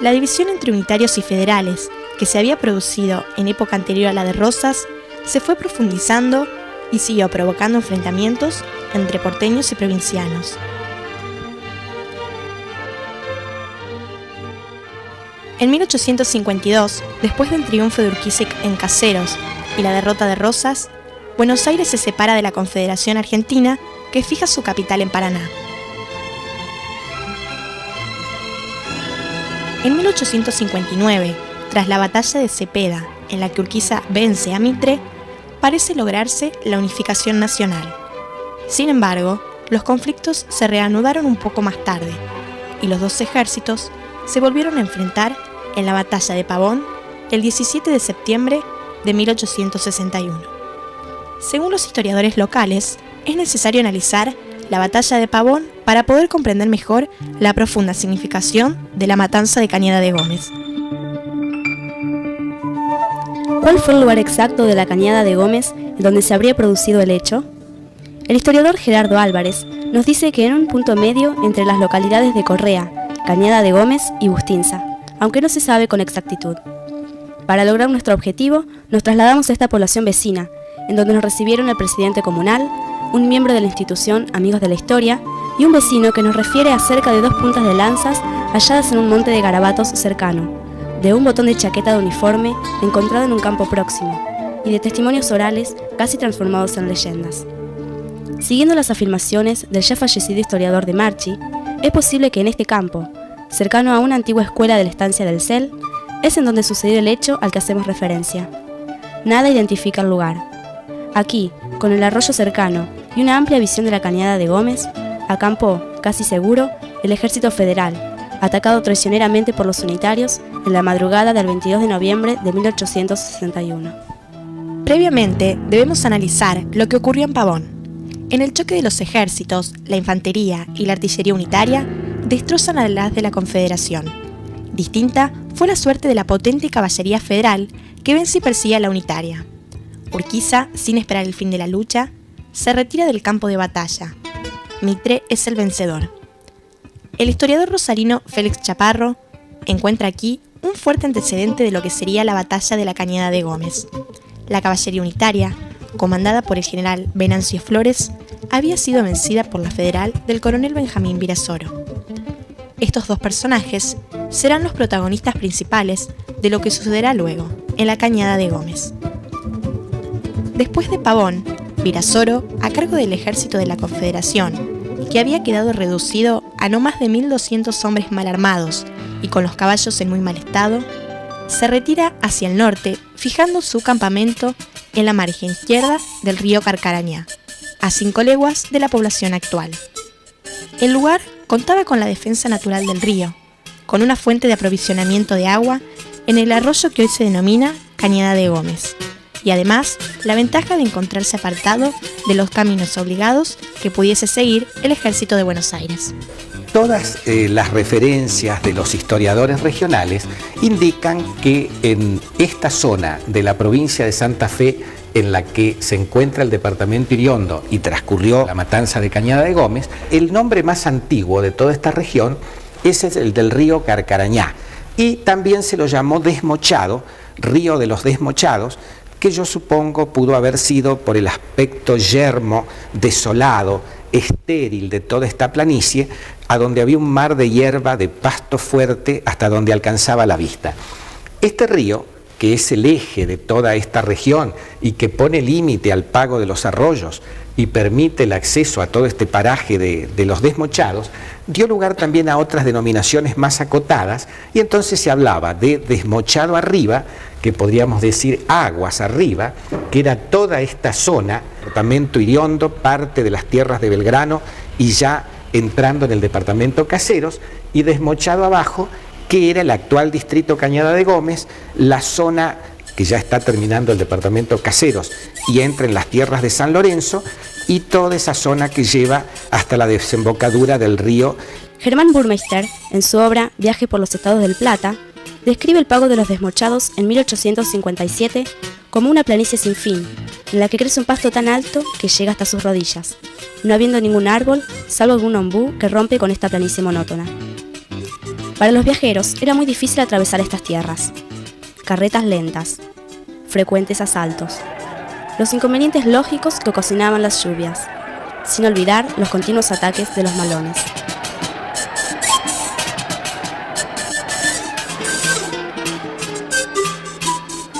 La división entre unitarios y federales, que se había producido en época anterior a la de Rosas, se fue profundizando y siguió provocando enfrentamientos entre porteños y provincianos. En 1852, después del triunfo de Urquiza en Caseros y la derrota de Rosas, Buenos Aires se separa de la Confederación Argentina, que fija su capital en Paraná. En 1859, tras la batalla de Cepeda, en la que Urquiza vence a Mitre, parece lograrse la unificación nacional. Sin embargo, los conflictos se reanudaron un poco más tarde, y los dos ejércitos se volvieron a enfrentar en la batalla de Pavón el 17 de septiembre de 1861. Según los historiadores locales, es necesario analizar la batalla de Pavón para poder comprender mejor la profunda significación de la matanza de Cañada de Gómez. ¿Cuál fue el lugar exacto de la Cañada de Gómez donde se habría producido el hecho? El historiador Gerardo Álvarez nos dice que en un punto medio entre las localidades de Correa, Cañada de Gómez y Bustinza, aunque no se sabe con exactitud. Para lograr nuestro objetivo, nos trasladamos a esta población vecina, en donde nos recibieron el presidente comunal, un miembro de la institución Amigos de la Historia y un vecino que nos refiere acerca de 2 puntas de lanzas halladas en un monte de garabatos cercano, de un botón de chaqueta de uniforme encontrado en un campo próximo, y de testimonios orales casi transformados en leyendas. Siguiendo las afirmaciones del ya fallecido historiador de Marchi, es posible que en este campo, cercano a una antigua escuela de la estancia del CEL, es en donde sucedió el hecho al que hacemos referencia. Nada identifica el lugar. Aquí, con el arroyo cercano y una amplia visión de la Cañada de Gómez, acampó, casi seguro, el ejército federal, atacado traicioneramente por los unitarios en la madrugada del 22 de noviembre de 1861. Previamente, debemos analizar lo que ocurrió en Pavón. En el choque de los ejércitos, la infantería y la artillería unitaria destrozan al haz de la Confederación. Distinta fue la suerte de la potente caballería federal que vence y persigue a la unitaria. Urquiza, sin esperar el fin de la lucha, se retira del campo de batalla. Mitre es el vencedor. El historiador rosarino Félix Chaparro encuentra aquí un fuerte antecedente de lo que sería la batalla de la Cañada de Gómez. La caballería unitaria, comandada por el general Venancio Flores, había sido vencida por la federal del coronel Benjamín Virasoro. Estos dos personajes serán los protagonistas principales de lo que sucederá luego, en la Cañada de Gómez. Después de Pavón, Virasoro, a cargo del ejército de la Confederación, que había quedado reducido a no más de 1.200 hombres mal armados y con los caballos en muy mal estado, se retira hacia el norte, fijando su campamento en la margen izquierda del río Carcarañá, a 5 leguas de la población actual. El lugar contaba con la defensa natural del río, con una fuente de aprovisionamiento de agua en el arroyo que hoy se denomina Cañada de Gómez, y además la ventaja de encontrarse apartado de los caminos obligados que pudiese seguir el ejército de Buenos Aires. Todas las referencias de los historiadores regionales indican que en esta zona de la provincia de Santa Fe, en la que se encuentra el departamento Iriondo y transcurrió la matanza de Cañada de Gómez, el nombre más antiguo de toda esta región es el del río Carcarañá, y también se lo llamó Desmochado, río de los Desmochados, que yo supongo pudo haber sido por el aspecto yermo, desolado, estéril de toda esta planicie, a donde había un mar de hierba, de pasto fuerte, hasta donde alcanzaba la vista. Este río, que es el eje de toda esta región y que pone límite al pago de los arroyos y permite el acceso a todo este paraje de los Desmochados, dio lugar también a otras denominaciones más acotadas, y entonces se hablaba de Desmochado arriba, que podríamos decir aguas arriba, que era toda esta zona, departamento Iriondo, parte de las tierras de Belgrano y ya entrando en el departamento Caseros, y Desmochado abajo, que era el actual distrito Cañada de Gómez, la zona que ya está terminando el departamento Caseros y entra en las tierras de San Lorenzo, y toda esa zona que lleva hasta la desembocadura del río. Germán Burmeister, en su obra Viaje por los Estados del Plata, describe el pago de los Desmochados en 1857 como una planicie sin fin, en la que crece un pasto tan alto que llega hasta sus rodillas, no habiendo ningún árbol, salvo algún ombú que rompe con esta planicie monótona. Para los viajeros era muy difícil atravesar estas tierras. Carretas lentas, frecuentes asaltos, los inconvenientes lógicos que ocasionaban las lluvias, sin olvidar los continuos ataques de los malones.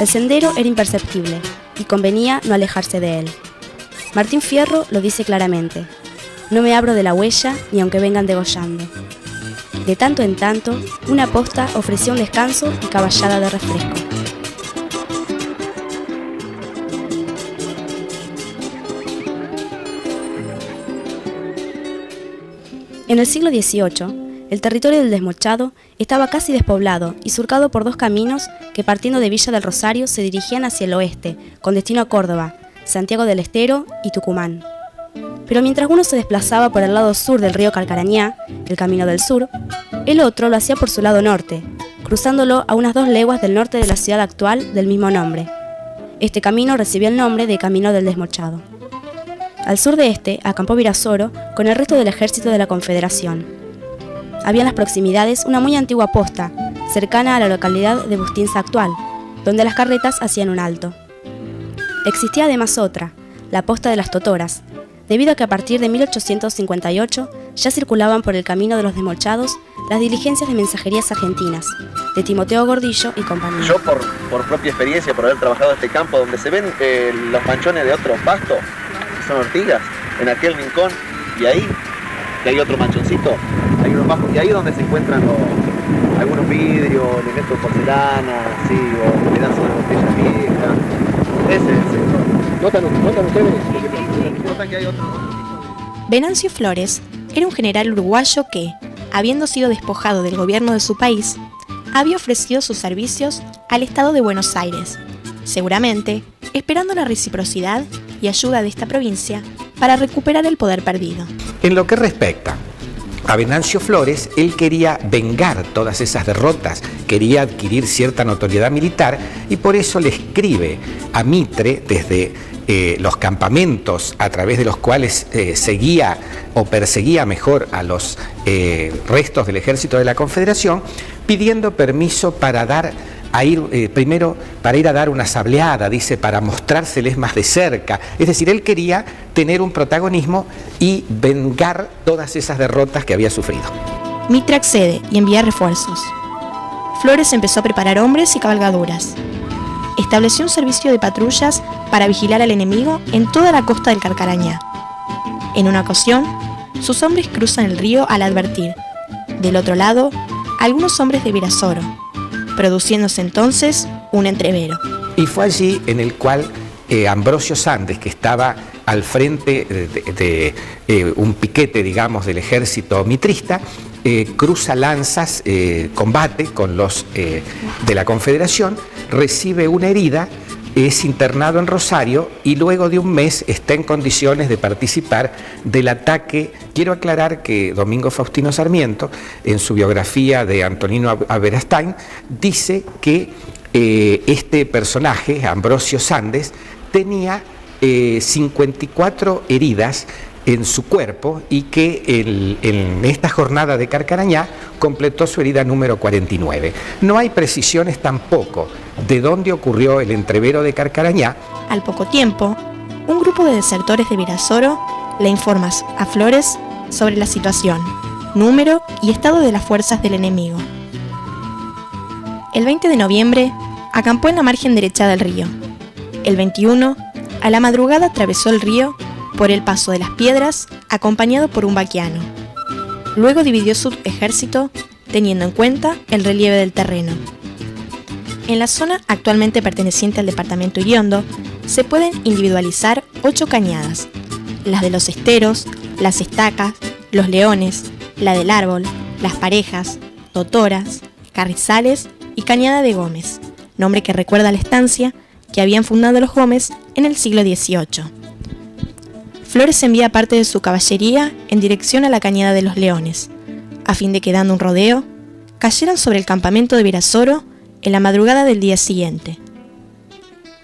El sendero era imperceptible y convenía no alejarse de él. Martín Fierro lo dice claramente: no me abro de la huella ni aunque vengan degollando. De tanto en tanto, una posta ofrecía un descanso y caballada de refresco. En el siglo XVIII, el territorio del Desmochado estaba casi despoblado y surcado por dos caminos que, partiendo de Villa del Rosario, se dirigían hacia el oeste, con destino a Córdoba, Santiago del Estero y Tucumán. Pero mientras uno se desplazaba por el lado sur del río Carcarañá, el Camino del Sur, el otro lo hacía por su lado norte, cruzándolo a unas 2 leguas del norte de la ciudad actual del mismo nombre. Este camino recibió el nombre de Camino del Desmochado. Al sur de este acampó Virasoro con el resto del ejército de la Confederación. Había en las proximidades una muy antigua posta, cercana a la localidad de Bustinza actual, donde las carretas hacían un alto. Existía además otra, la posta de las Totoras, debido a que a partir de 1858 ya circulaban por el Camino de los Desmochados las diligencias de mensajerías argentinas, de Timoteo Gordillo y compañía. Yo por propia experiencia, por haber trabajado en este campo donde se ven los manchones de otros pastos, que son ortigas, en aquel rincón, y ahí, que hay otro manchoncito, hay unos bajos, y ahí es donde se encuentran algunos vidrios, elementos de porcelana, sí, o pedazos de botella vieja. Ese es el sector. ¿Notan ustedes? Notan que hay otro. Venancio Flores era un general uruguayo que, habiendo sido despojado del gobierno de su país, había ofrecido sus servicios al Estado de Buenos Aires, seguramente esperando la reciprocidad y ayuda de esta provincia para recuperar el poder perdido. En lo que respecta a Venancio Flores, él quería vengar todas esas derrotas, quería adquirir cierta notoriedad militar y por eso le escribe a Mitre desde los campamentos a través de los cuales seguía o perseguía mejor a los restos del ejército de la Confederación, pidiendo permiso para primero para ir a dar una sableada, dice, para mostrárseles más de cerca. Es decir, él quería tener un protagonismo y vengar todas esas derrotas que había sufrido. Mitre accede y envía refuerzos. Flores empezó a preparar hombres y cabalgaduras. Estableció un servicio de patrullas para vigilar al enemigo en toda la costa del Carcarañá. En una ocasión, sus hombres cruzan el río al advertir, del otro lado, algunos hombres de Virasoro, produciéndose entonces un entrevero. Y fue allí en el cual Ambrosio Sandes, que estaba al frente de un piquete, digamos, del ejército mitrista, cruza lanzas, combate con los de la Confederación, recibe una herida, es internado en Rosario y luego de un mes está en condiciones de participar del ataque. Quiero aclarar que Domingo Faustino Sarmiento, en su biografía de Antonino Aberastain, dice que este personaje, Ambrosio Sandes, tenía 54 heridas en su cuerpo y que en esta jornada de Carcarañá completó su herida número 49. No hay precisiones tampoco de dónde ocurrió el entrevero de Carcarañá. Al poco tiempo, un grupo de desertores de Virasoro le informa a Flores sobre la situación, número y estado de las fuerzas del enemigo. El 20 de noviembre, acampó en la margen derecha del río. El 21, a la madrugada atravesó el río por el paso de las Piedras, acompañado por un vaquiano. Luego dividió su ejército, teniendo en cuenta el relieve del terreno. En la zona actualmente perteneciente al departamento Iriondo, se pueden individualizar 8 cañadas: las de los esteros, las estacas, los leones, la del árbol, las parejas, totoras, carrizales y cañada de Gómez, nombre que recuerda a la estancia que habían fundado los Gómez en el siglo XVIII. Flores envía parte de su caballería en dirección a la cañada de los Leones, a fin de que, dando un rodeo, cayeran sobre el campamento de Virasoro en la madrugada del día siguiente.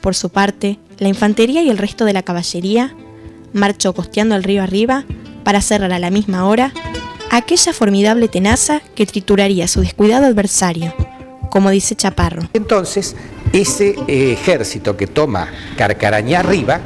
Por su parte, la infantería y el resto de la caballería marchó costeando el río arriba para cerrar a la misma hora aquella formidable tenaza que trituraría a su descuidado adversario, como dice Chaparro. Entonces, ese ejército que toma Carcarañá arriba,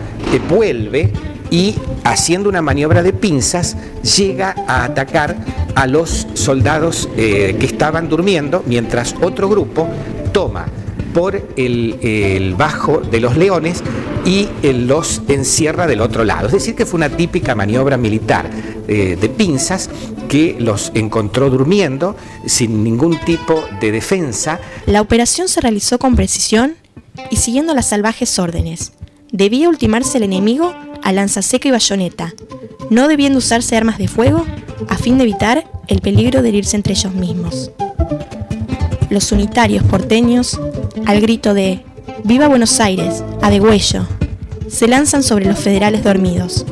vuelve y, haciendo una maniobra de pinzas, llega a atacar a los soldados que estaban durmiendo, mientras otro grupo toma por el Bajo de los Leones y los encierra del otro lado. Es decir, que fue una típica maniobra militar de pinzas que los encontró durmiendo sin ningún tipo de defensa. La operación se realizó con precisión y siguiendo las salvajes órdenes. Debía ultimarse el enemigo a lanza seca y bayoneta, no debiendo usarse armas de fuego a fin de evitar el peligro de herirse entre ellos mismos. Los unitarios porteños, al grito de ¡Viva Buenos Aires! ¡A degüello!, se lanzan sobre los federales dormidos.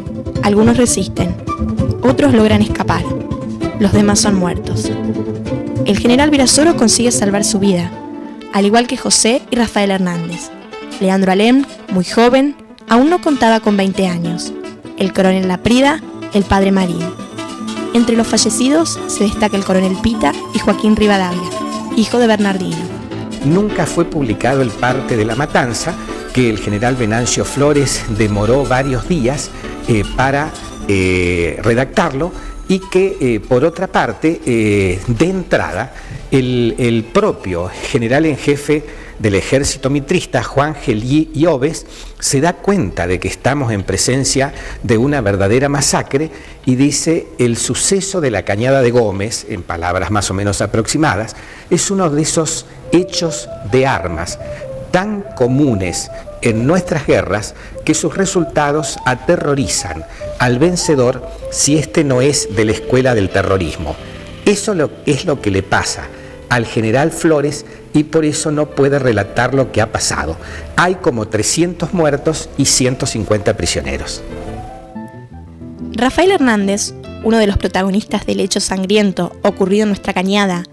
Algunos resisten, otros logran escapar, los demás son muertos. El general Virasoro consigue salvar su vida, al igual que José y Rafael Hernández. Leandro Alem, muy joven, aún no contaba con 20 años. El coronel Laprida, el padre Marín. Entre los fallecidos se destaca el coronel Pita y Joaquín Rivadavia, hijo de Bernardino. Nunca fue publicado el parte de la matanza, que el general Venancio Flores demoró varios días para redactarlo, y que por otra parte, de entrada, el propio general en jefe del ejército mitrista, Juan Gelí y Oves, se da cuenta de que estamos en presencia de una verdadera masacre y dice: el suceso de la Cañada de Gómez, en palabras más o menos aproximadas, es uno de esos hechos de armas tan comunes en nuestras guerras que sus resultados aterrorizan al vencedor si éste no es de la escuela del terrorismo. Eso es lo que le pasa al general Flores, y por eso no puede relatar lo que ha pasado. Hay como 300 muertos y 150 prisioneros. Rafael Hernández, uno de los protagonistas del hecho sangriento ocurrido en nuestra Cañada,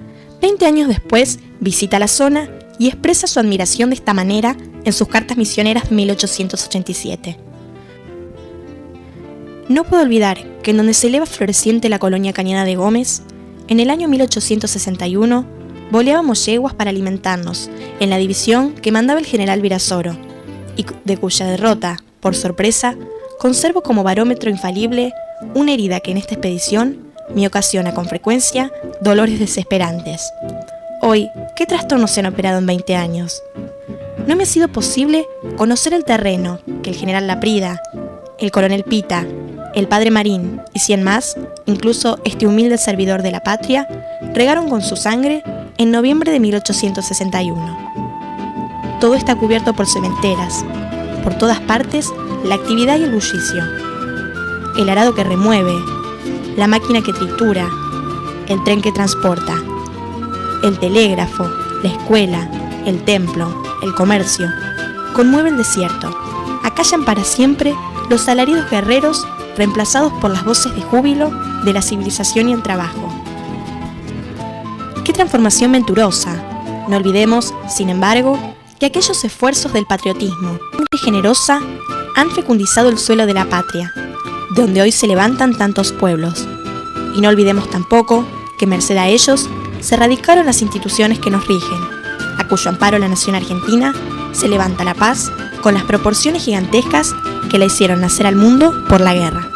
20 años después visita la zona y expresa su admiración de esta manera en sus cartas misioneras de 1887. No puedo olvidar que en donde se eleva floreciente la colonia Cañada de Gómez, en el año 1861, boleábamos yeguas para alimentarnos en la división que mandaba el general Virasoro, y de cuya derrota, por sorpresa, conservo como barómetro infalible una herida que en esta expedición me ocasiona con frecuencia dolores desesperantes. Hoy, ¿qué trastornos se han operado en 20 años? No me ha sido posible conocer el terreno que el general Laprida, el coronel Pita, el padre Marín y 100 más, incluso este humilde servidor de la patria, regaron con su sangre en noviembre de 1861. Todo está cubierto por cementeras, por todas partes la actividad y el bullicio. El arado que remueve, la máquina que tritura, el tren que transporta, el telégrafo, la escuela, el templo, el comercio, conmueve el desierto. Acallan para siempre los alaridos guerreros reemplazados por las voces de júbilo de la civilización y el trabajo. ¡Qué transformación venturosa! No olvidemos, sin embargo, que aquellos esfuerzos del patriotismo generosa han fecundizado el suelo de la patria, donde hoy se levantan tantos pueblos. Y no olvidemos tampoco que merced a ellos se radicaron las instituciones que nos rigen, a cuyo amparo la nación argentina se levanta la paz con las proporciones gigantescas que la hicieron nacer al mundo por la guerra.